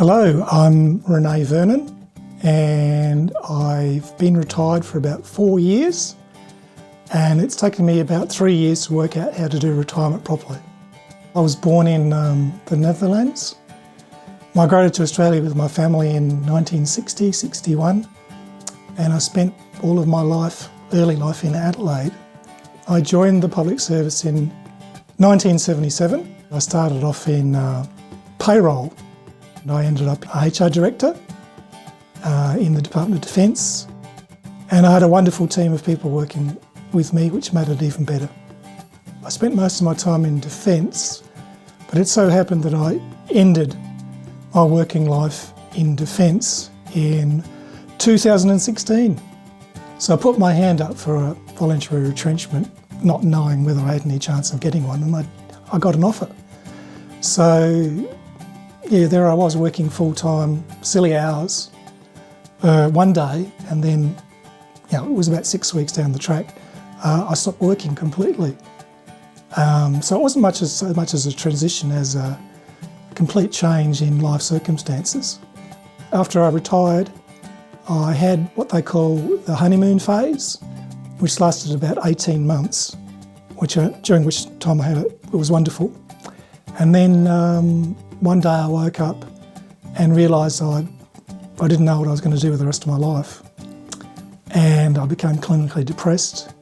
Hello, I'm Rene and I've been retired for about 4 years, and it's taken me about 3 years to work out how to do retirement properly. I was born in the Netherlands, migrated to Australia with my family in 1960-61, and I spent all of my early life in Adelaide. I joined the public service in 1977. I started off in payroll. And I ended up HR director in the Department of Defence, and I had a wonderful team of people working with me, which made it even better. I spent most of my time in Defence, but it so happened that I ended my working life in Defence in 2016. So I put my hand up for a voluntary retrenchment, not knowing whether I had any chance of getting one, and I got an offer. So yeah, there I was working full-time, silly hours, one day, and then it was about 6 weeks down the track, I stopped working completely. So it wasn't so much as a transition as a complete change in life circumstances. After I retired, I had what they call the honeymoon phase, which lasted about 18 months, during which time it was wonderful. And then one day I woke up and realised I didn't know what I was going to do with the rest of my life. And I became clinically depressed.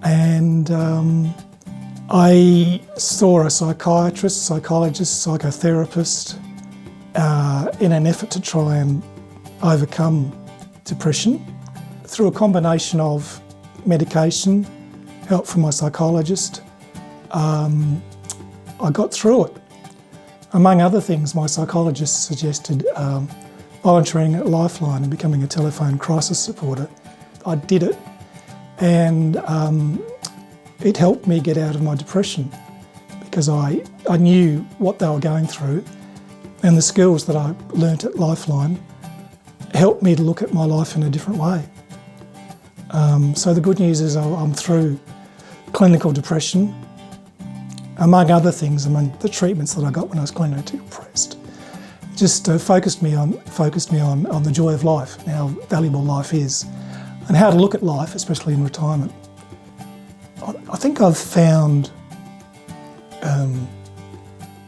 And I saw a psychiatrist, psychologist, psychotherapist in an effort to try and overcome depression. Through a combination of medication, help from my psychologist, I got through it. Among other things, my psychologist suggested volunteering at Lifeline and becoming a telephone crisis supporter. I did it, and it helped me get out of my depression because I knew what they were going through, and the skills that I learnt at Lifeline helped me to look at my life in a different way. So the good news is I'm through clinical depression. Among other things, among the treatments that I got when I was clinically depressed, just focused me on the joy of life and how valuable life is, and how to look at life, especially in retirement. I think I've found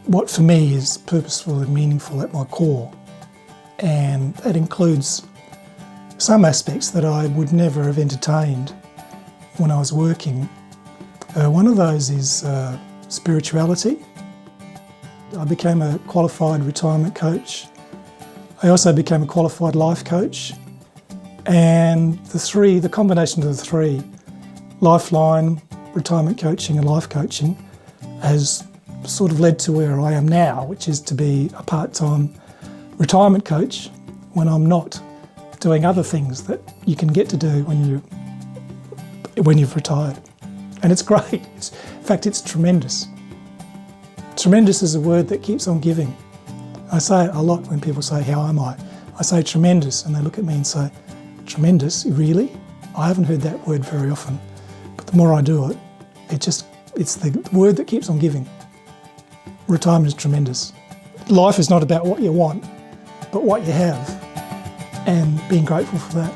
what for me is purposeful and meaningful at my core, and that includes some aspects that I would never have entertained when I was working. One of those is spirituality. I became a qualified retirement coach. I also became a qualified life coach. And the combination of the three, Lifeline, retirement coaching and life coaching, has sort of led to where I am now, which is to be a part-time retirement coach when I'm not doing other things that you can get to do when you've retired. And it's great. In fact, it's tremendous. Tremendous is a word that keeps on giving. I say it a lot when people say, "How am I?" I say tremendous, and they look at me and say, "Tremendous? Really?" I haven't heard that word very often, but the more I do it, it's the word that keeps on giving. Retirement is tremendous. Life is not about what you want, but what you have, and being grateful for that.